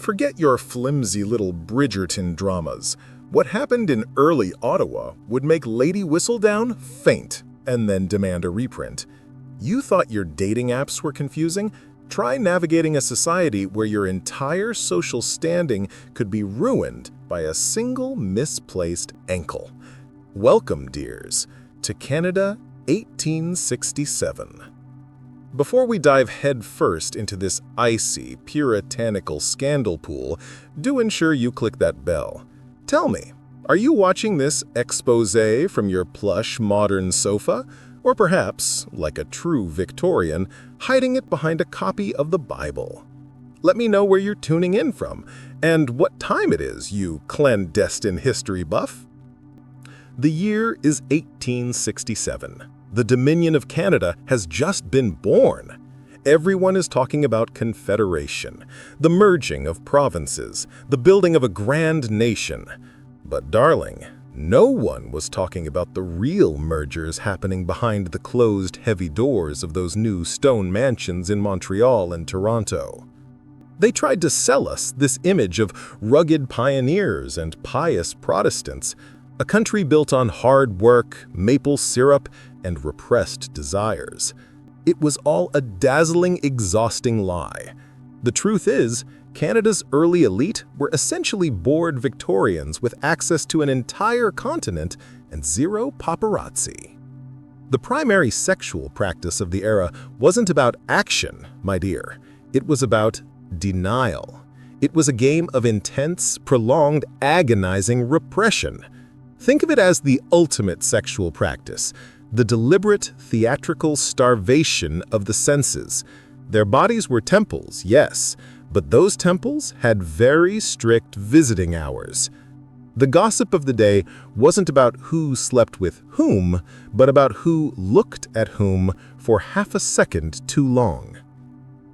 Forget your flimsy little Bridgerton dramas. What happened in early Ottawa would make Lady Whistledown faint and then demand a reprint. You thought your dating apps were confusing? Try navigating a society where your entire social standing could be ruined by a single misplaced ankle. Welcome, dears, to Canada 1867. Before we dive headfirst into this icy, puritanical scandal pool, do ensure you click that bell. Tell me, are you watching this exposé from your plush modern sofa? Or perhaps, like a true Victorian, hiding it behind a copy of the Bible? Let me know where you're tuning in from, and what time it is, you clandestine history buff. The year is 1867. The Dominion of Canada has just been born. Everyone is talking about Confederation, the merging of provinces, the building of a grand nation. But darling, no one was talking about the real mergers happening behind the closed heavy doors of those new stone mansions in Montreal and Toronto. They tried to sell us this image of rugged pioneers and pious Protestants, a country built on hard work, maple syrup, and repressed desires. It was all a dazzling, exhausting lie. The truth is, Canada's early elite were essentially bored Victorians with access to an entire continent and zero paparazzi. The primary sexual practice of the era wasn't about action, my dear. It was about denial. It was a game of intense, prolonged, agonizing repression. Think of it as the ultimate sexual practice, the deliberate, theatrical starvation of the senses. Their bodies were temples, yes, but those temples had very strict visiting hours. The gossip of the day wasn't about who slept with whom, but about who looked at whom for half a second too long.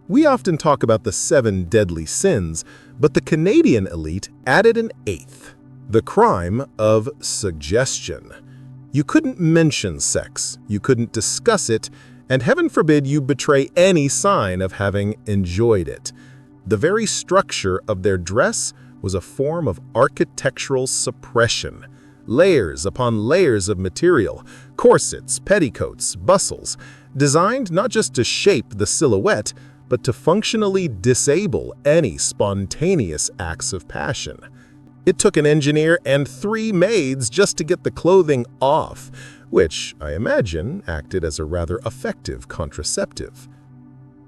We often talk about the 7 deadly sins, but the Canadian elite added an 8th, the crime of suggestion. You couldn't mention sex, you couldn't discuss it, and heaven forbid you betray any sign of having enjoyed it. The very structure of their dress was a form of architectural suppression. Layers upon layers of material, corsets, petticoats, bustles, designed not just to shape the silhouette, but to functionally disable any spontaneous acts of passion. It took an engineer and 3 maids just to get the clothing off, which, I imagine, acted as a rather effective contraceptive.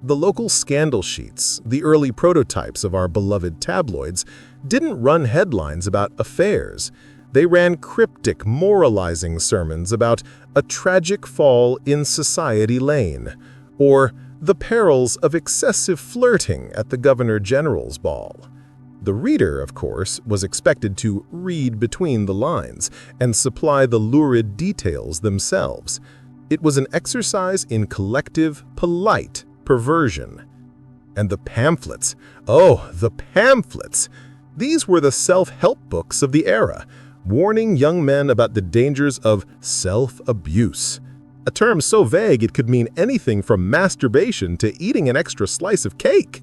The local scandal sheets, the early prototypes of our beloved tabloids, didn't run headlines about affairs. They ran cryptic, moralizing sermons about a tragic fall in Society Lane, or the perils of excessive flirting at the Governor General's ball. The reader, of course, was expected to read between the lines and supply the lurid details themselves. It was an exercise in collective, polite perversion. And the pamphlets. Oh, the pamphlets! These were the self-help books of the era, warning young men about the dangers of self-abuse. A term so vague it could mean anything from masturbation to eating an extra slice of cake.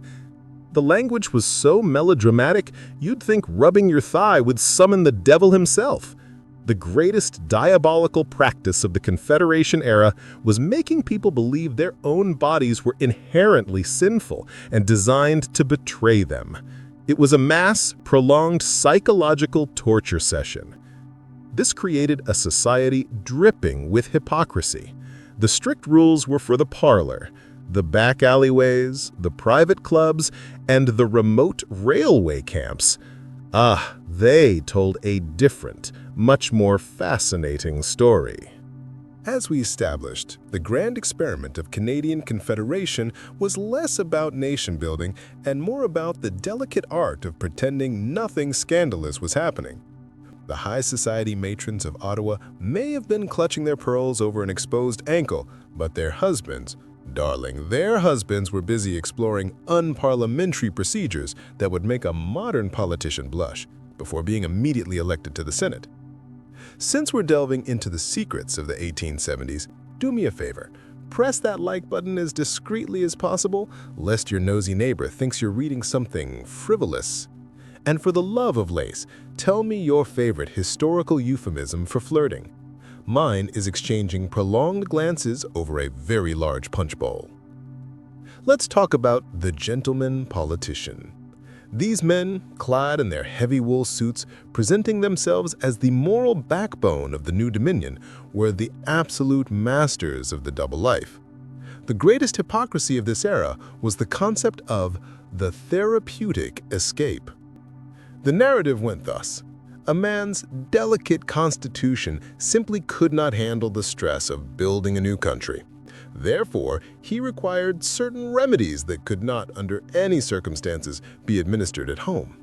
The language was so melodramatic, you'd think rubbing your thigh would summon the devil himself. The greatest diabolical practice of the Confederation era was making people believe their own bodies were inherently sinful and designed to betray them. It was a mass, prolonged psychological torture session. This created a society dripping with hypocrisy. The strict rules were for the parlor, the back alleyways, the private clubs, and the remote railway camps. They told a different, much more fascinating story. As we established, the grand experiment of Canadian Confederation was less about nation-building and more about the delicate art of pretending nothing scandalous was happening. The high society matrons of Ottawa may have been clutching their pearls over an exposed ankle, but their husbands, darling, their husbands were busy exploring unparliamentary procedures that would make a modern politician blush before being immediately elected to the Senate. Since we're delving into the secrets of the 1870s, do me a favor, press that like button as discreetly as possible, lest your nosy neighbor thinks you're reading something frivolous. And for the love of lace, tell me your favorite historical euphemism for flirting. Mine is exchanging prolonged glances over a very large punch bowl. Let's talk about the gentleman politician. These men, clad in their heavy wool suits, presenting themselves as the moral backbone of the new dominion, were the absolute masters of the double life. The greatest hypocrisy of this era was the concept of the therapeutic escape. The narrative went thus. A man's delicate constitution simply could not handle the stress of building a new country. Therefore, he required certain remedies that could not, under any circumstances, be administered at home.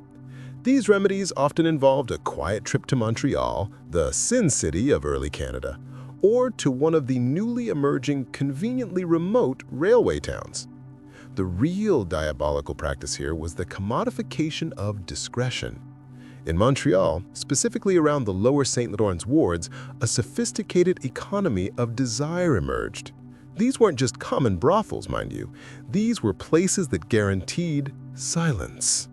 These remedies often involved a quiet trip to Montreal, the Sin City of early Canada, or to one of the newly emerging, conveniently remote railway towns. The real diabolical practice here was the commodification of discretion. In Montreal, specifically around the lower St. Lawrence wards, a sophisticated economy of desire emerged. These weren't just common brothels, mind you. These were places that guaranteed silence.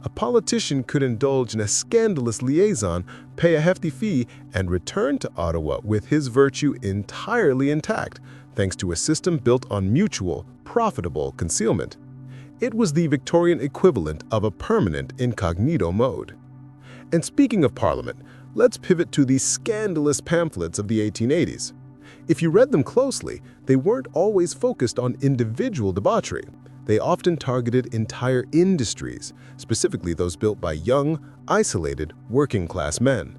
A politician could indulge in a scandalous liaison, pay a hefty fee, and return to Ottawa with his virtue entirely intact, thanks to a system built on mutual, profitable concealment. It was the Victorian equivalent of a permanent incognito mode. And speaking of Parliament, let's pivot to the scandalous pamphlets of the 1880s. If you read them closely, they weren't always focused on individual debauchery. They often targeted entire industries, specifically those built by young, isolated, working-class men.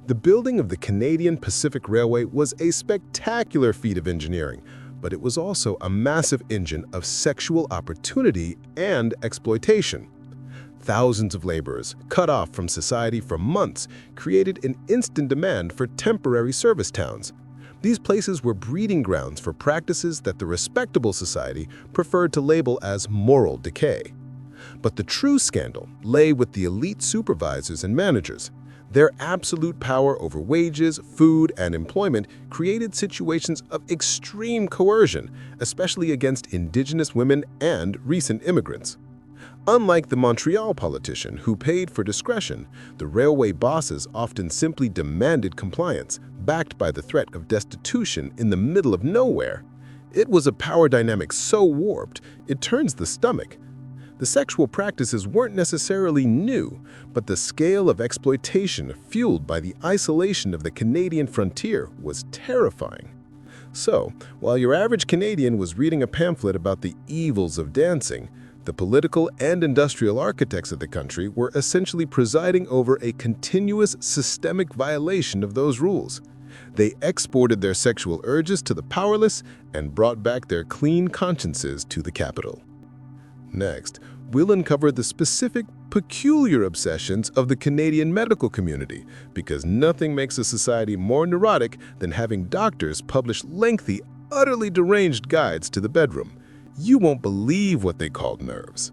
The building of the Canadian Pacific Railway was a spectacular feat of engineering, but it was also a massive engine of sexual opportunity and exploitation. Thousands of laborers, cut off from society for months, created an instant demand for temporary service towns. These places were breeding grounds for practices that the respectable society preferred to label as moral decay. But the true scandal lay with the elite supervisors and managers. Their absolute power over wages, food, and employment created situations of extreme coercion, especially against Indigenous women and recent immigrants. Unlike the Montreal politician who paid for discretion, the railway bosses often simply demanded compliance, backed by the threat of destitution in the middle of nowhere. It was a power dynamic so warped, it turns the stomach. The sexual practices weren't necessarily new, but the scale of exploitation fueled by the isolation of the Canadian frontier was terrifying. So, while your average Canadian was reading a pamphlet about the evils of dancing, the political and industrial architects of the country were essentially presiding over a continuous systemic violation of those rules. They exported their sexual urges to the powerless and brought back their clean consciences to the capital. Next, we'll uncover the specific, peculiar obsessions of the Canadian medical community, because nothing makes a society more neurotic than having doctors publish lengthy, utterly deranged guides to the bedroom. You won't believe what they called nerves.